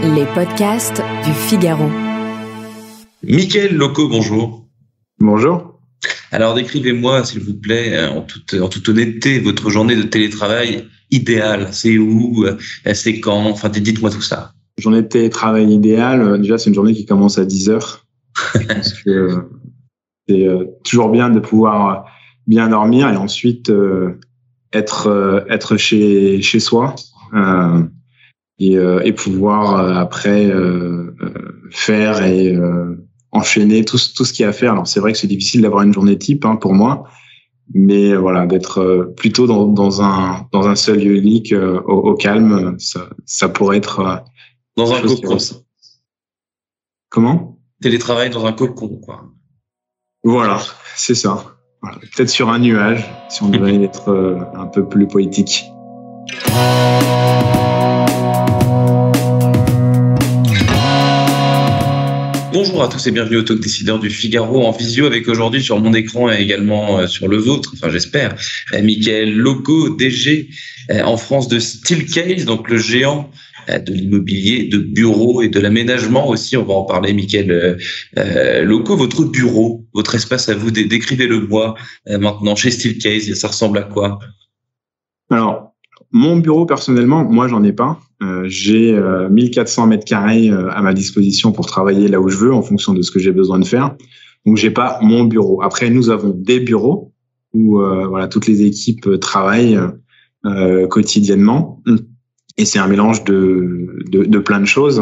Les podcasts du Figaro. Mickaël Locaux, bonjour. Bonjour. Alors décrivez-moi, s'il vous plaît, en toute honnêteté, votre journée de télétravail idéale. C'est où? C'est quand? Enfin, dites-moi tout ça. Journée de télétravail idéale, déjà c'est une journée qui commence à 10h. Parce que c'est toujours bien de pouvoir bien dormir et ensuite être chez soi et pouvoir après faire et enchaîner tout ce qu'il y a à faire. Alors c'est vrai que c'est difficile d'avoir une journée type pour moi, mais voilà, d'être plutôt dans un seul lieu unique au calme, ça pourrait être dans un cocon. Comment? Télétravail dans un cocon, quoi. Voilà, c'est ça. Voilà. Peut-être sur un nuage, si on devait être un peu plus poétique. Bonjour à tous et bienvenue au Talk Décideur du Figaro en visio avec aujourd'hui sur mon écran et également sur le vôtre, enfin j'espère, Mickaël Locaux, DG en France de Steelcase, donc le géant de l'immobilier, de bureaux et de l'aménagement aussi. On va en parler, Mickaël Locaux. Votre bureau, votre espace à vous, décrivez-le-moi maintenant chez Steelcase, ça ressemble à quoi? Alors, mon bureau personnellement, moi j'en ai pas. J'ai 1400 mètres carrés à ma disposition pour travailler là où je veux en fonction de ce que j'ai besoin de faire. Donc j'ai pas mon bureau. Après, nous avons des bureaux où voilà, toutes les équipes travaillent quotidiennement. Et c'est un mélange de plein de choses,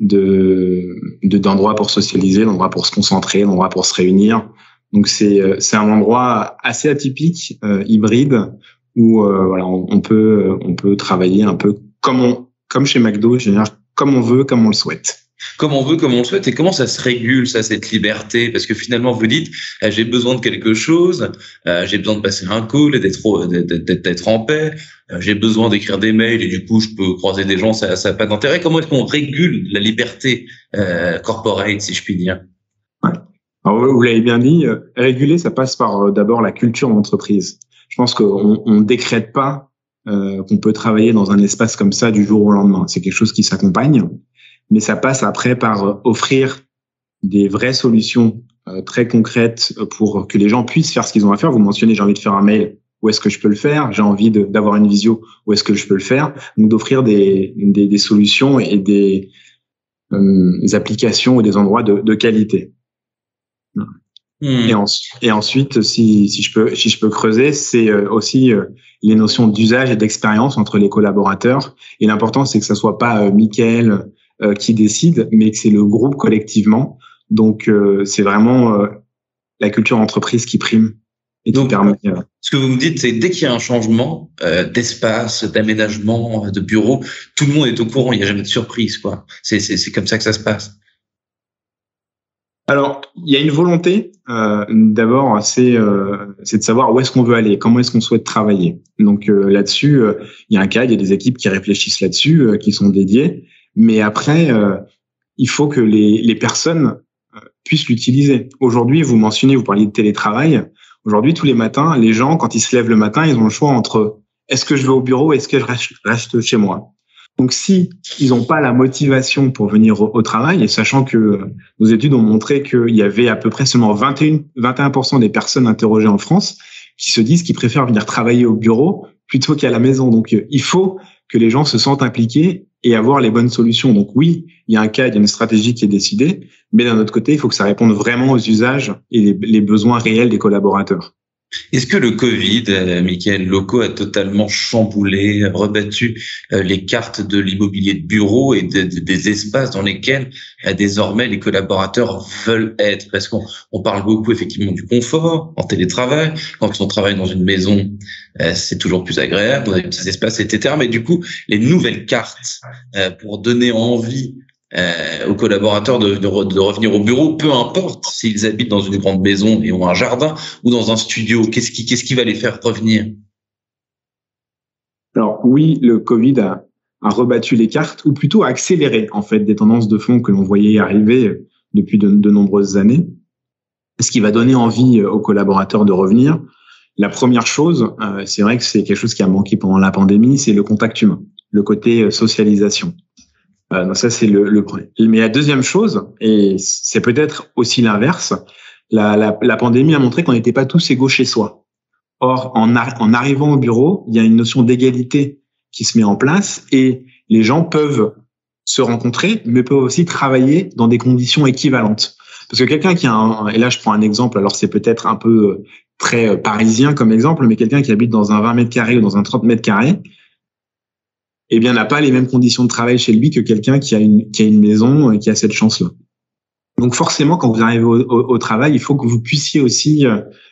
d'endroits pour socialiser, d'endroits pour se concentrer, d'endroits pour se réunir. Donc c'est un endroit assez atypique, hybride, où voilà, on peut travailler un peu comme chez McDo, je veux dire, comme on veut, comme on le souhaite. Comme on veut, comme on le souhaite. Et comment ça se régule, ça, cette liberté? Parce que finalement, vous dites, j'ai besoin de quelque chose, j'ai besoin de passer un call et d'être en paix, j'ai besoin d'écrire des mails et du coup, je peux croiser des gens, ça n'a pas d'intérêt. Comment est-ce qu'on régule la liberté corporate, si je puis dire? Ouais. Alors, vous l'avez bien dit, réguler, ça passe par d'abord la culture d'entreprise. Je pense qu'on décrète pas qu'on peut travailler dans un espace comme ça du jour au lendemain. C'est quelque chose qui s'accompagne. Mais ça passe après par offrir des vraies solutions très concrètes pour que les gens puissent faire ce qu'ils ont à faire. Vous mentionnez, j'ai envie de faire un mail, où est-ce que je peux le faire? J'ai envie d'avoir une visio, où est-ce que je peux le faire? Donc d'offrir des solutions et des applications ou des endroits de qualité. Et ensuite, si je peux creuser, c'est aussi les notions d'usage et d'expérience entre les collaborateurs. Et l'important, c'est que ça soit pas Mickaël qui décide, mais que c'est le groupe collectivement. Donc, c'est vraiment la culture d'entreprise qui prime et qui permet. Ce que vous me dites, c'est dès qu'il y a un changement d'espace, d'aménagement, de bureau, tout le monde est au courant. Il n'y a jamais de surprise, quoi. C'est comme ça que ça se passe. Alors, il y a une volonté. D'abord, c'est de savoir où est-ce qu'on veut aller, comment est-ce qu'on souhaite travailler. Donc là-dessus, il y a un cadre, il y a des équipes qui réfléchissent là-dessus, qui sont dédiées. Mais après, il faut que les personnes puissent l'utiliser. Aujourd'hui, vous parliez de télétravail. Aujourd'hui, tous les matins, les gens, quand ils se lèvent le matin, ils ont le choix entre est-ce que je vais au bureau ou est-ce que je reste chez moi. Donc, si ils n'ont pas la motivation pour venir au travail, et sachant que nos études ont montré qu'il y avait à peu près seulement 21% des personnes interrogées en France qui se disent qu'ils préfèrent venir travailler au bureau plutôt qu'à la maison. Donc, il faut que les gens se sentent impliqués et avoir les bonnes solutions. Donc oui, il y a un cadre, il y a une stratégie qui est décidée, mais d'un autre côté, il faut que ça réponde vraiment aux usages et les besoins réels des collaborateurs. Est-ce que le Covid, Mickaël Locaux, a totalement chamboulé, rebattu les cartes de l'immobilier de bureau et des espaces dans lesquels désormais les collaborateurs veulent être? Parce qu'on parle beaucoup effectivement du confort en télétravail. Quand on travaille dans une maison, c'est toujours plus agréable, on a des petits espaces, etc. Mais du coup, les nouvelles cartes pour donner envie aux collaborateurs de revenir au bureau, peu importe s'ils habitent dans une grande maison et ont un jardin ou dans un studio, qu'est-ce qui va les faire revenir? Alors oui, le Covid a rebattu les cartes, ou plutôt a accéléré en fait des tendances de fond que l'on voyait arriver depuis de nombreuses années. Ce qui va donner envie aux collaborateurs de revenir. La première chose, c'est vrai que c'est quelque chose qui a manqué pendant la pandémie, c'est le contact humain, le côté socialisation. Donc ça, c'est le premier. Mais la deuxième chose, et c'est peut-être aussi l'inverse, la pandémie a montré qu'on n'était pas tous égaux chez soi. Or, en arrivant au bureau, il y a une notion d'égalité qui se met en place et les gens peuvent se rencontrer, mais peuvent aussi travailler dans des conditions équivalentes. Parce que quelqu'un qui a et là je prends un exemple, alors c'est peut-être un peu très parisien comme exemple, mais quelqu'un qui habite dans un 20 mètres carrés ou dans un 30 mètres carrés, eh bien, n'a pas les mêmes conditions de travail chez lui que quelqu'un qui a une maison et qui a cette chance-là. Donc forcément, quand vous arrivez au travail, il faut que vous puissiez aussi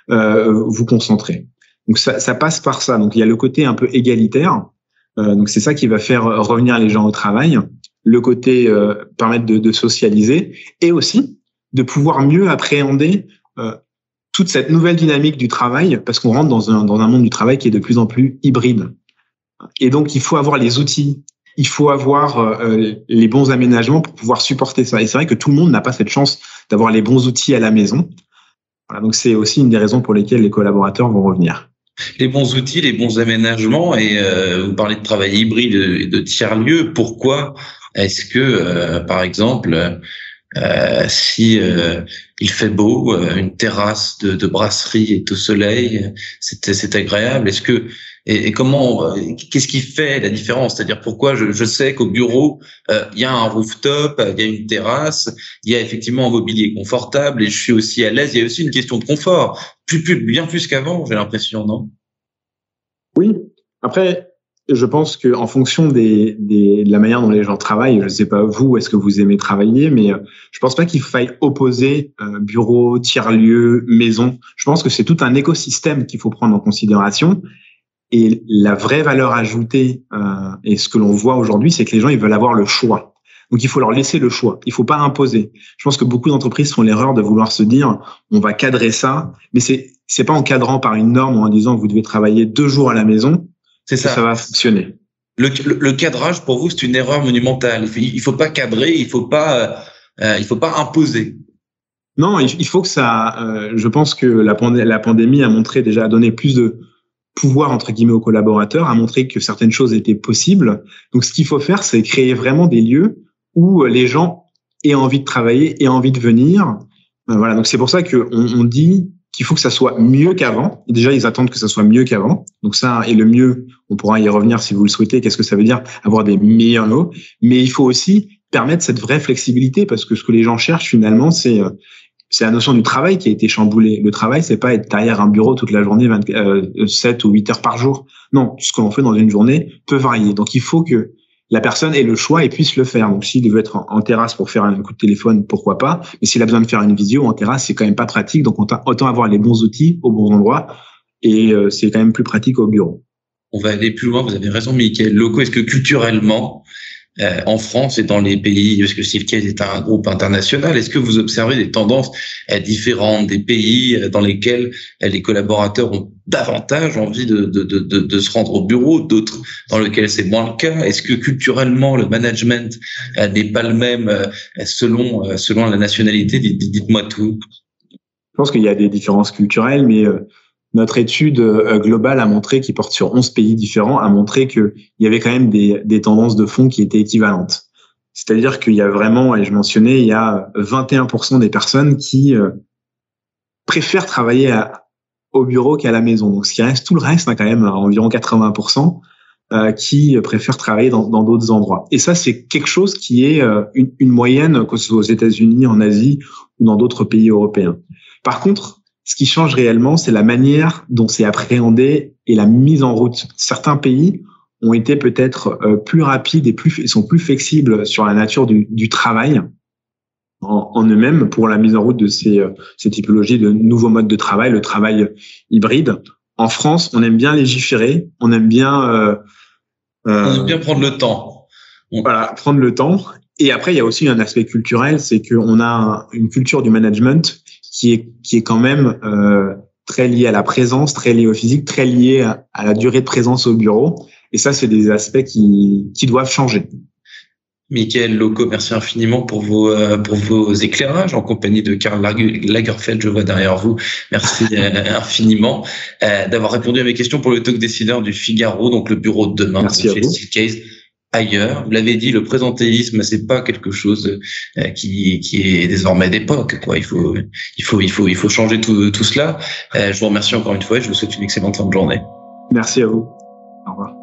vous concentrer. Donc ça passe par ça. Donc il y a le côté un peu égalitaire. Donc c'est ça qui va faire revenir les gens au travail. Le côté permettre de socialiser et aussi de pouvoir mieux appréhender toute cette nouvelle dynamique du travail, parce qu'on rentre dans un monde du travail qui est de plus en plus hybride. Et donc il faut avoir les outils, il faut avoir les bons aménagements pour pouvoir supporter ça. Et c'est vrai que tout le monde n'a pas cette chance d'avoir les bons outils à la maison. Voilà, donc c'est aussi une des raisons pour lesquelles les collaborateurs vont revenir. Les bons outils, les bons aménagements, et vous parlez de travail hybride et de tiers-lieux. Pourquoi est-ce que, par exemple, si il fait beau, une terrasse de brasserie est au soleil, c'est agréable. Est-ce que et comment qu'est-ce qui fait la différence? C'est-à-dire pourquoi je sais qu'au bureau il y a un rooftop, il y a une terrasse, il y a effectivement un mobilier confortable et je suis aussi à l'aise. Il y a aussi une question de confort, bien plus qu'avant, j'ai l'impression, non? Oui. Après, je pense que en fonction de la manière dont les gens travaillent, je ne sais pas vous, est-ce que vous aimez travailler, mais je pense pas qu'il faille opposer bureau, tiers-lieu, maison. Je pense que c'est tout un écosystème qu'il faut prendre en considération. Et la vraie valeur ajoutée et ce que l'on voit aujourd'hui, c'est que les gens ils veulent avoir le choix. Donc il faut leur laisser le choix. Il faut pas imposer. Je pense que beaucoup d'entreprises font l'erreur de vouloir se dire on va cadrer ça, mais c'est pas en cadrant par une norme ou en disant vous devez travailler 2 jours à la maison. C'est ça va fonctionner. Le cadrage, pour vous, c'est une erreur monumentale. Il faut pas cadrer, il faut pas imposer. Non, il faut que ça. Je pense que la pandémie a donné plus de pouvoir entre guillemets aux collaborateurs, a montré que certaines choses étaient possibles. Donc, ce qu'il faut faire, c'est créer vraiment des lieux où les gens aient envie de travailler, aient envie de venir. Voilà. Donc, c'est pour ça que on dit qu'il faut que ça soit mieux qu'avant. Déjà, ils attendent que ça soit mieux qu'avant. Donc ça, et le mieux, on pourra y revenir si vous le souhaitez. Qu'est-ce que ça veut dire? Avoir des meilleurs lots. Mais il faut aussi permettre cette vraie flexibilité parce que ce que les gens cherchent finalement, c'est la notion du travail qui a été chamboulée. Le travail, c'est pas être derrière un bureau toute la journée, 7 ou 8 heures par jour. Non, ce que l'on fait dans une journée peut varier. Donc il faut que la personne ait le choix et puisse le faire. Donc, s'il veut être en terrasse pour faire un coup de téléphone, pourquoi pas. Mais s'il a besoin de faire une visio en terrasse, c'est quand même pas pratique. Donc, autant avoir les bons outils au bon endroit. Et c'est quand même plus pratique au bureau. On va aller plus loin. Vous avez raison, Mickaël Locaux. Est-ce que culturellement, en France et dans les pays, parce que Steelcase est un groupe international, est-ce que vous observez des tendances différentes des pays dans lesquels les collaborateurs ont davantage envie de se rendre au bureau, d'autres dans lesquels c'est moins le cas? Est-ce que culturellement le management n'est pas le même selon la nationalité? Dites-moi tout. Je pense qu'il y a des différences culturelles, mais notre étude globale a montré, qui porte sur 11 pays différents, a montré qu'il y avait quand même des tendances de fond qui étaient équivalentes. C'est-à-dire qu'il y a vraiment, et je mentionnais, il y a 21% des personnes qui préfèrent travailler au bureau qu'à la maison. Donc, ce qui reste, tout le reste, quand même, environ 80%, qui préfèrent travailler dans d'autres endroits. Et ça, c'est quelque chose qui est une moyenne, que ce soit aux États-Unis, en Asie ou dans d'autres pays européens. Par contre, ce qui change réellement, c'est la manière dont c'est appréhendé et la mise en route. Certains pays ont été peut-être plus rapides et sont plus flexibles sur la nature du travail en eux-mêmes pour la mise en route de ces typologies de nouveaux modes de travail, le travail hybride. En France, on aime bien légiférer, on aime bien prendre le temps. Voilà, prendre le temps. Et après, il y a aussi un aspect culturel, c'est qu'on a une culture du management qui est quand même très liée à la présence, très liée au physique, très liée à la durée de présence au bureau. Et ça, c'est des aspects qui doivent changer. Mickaël Locaux, merci infiniment pour vos éclairages en compagnie de Karl Lagerfeld, je vois derrière vous. Merci infiniment d'avoir répondu à mes questions pour le talk décideur du Figaro, donc le bureau de demain. Merci à vous. Steelcase. ailleurs. Vous l'avez dit, le présentéisme, c'est pas quelque chose qui est désormais d'époque, quoi. Il faut changer tout cela. Je vous remercie encore une fois et je vous souhaite une excellente fin de journée. Merci à vous. Au revoir.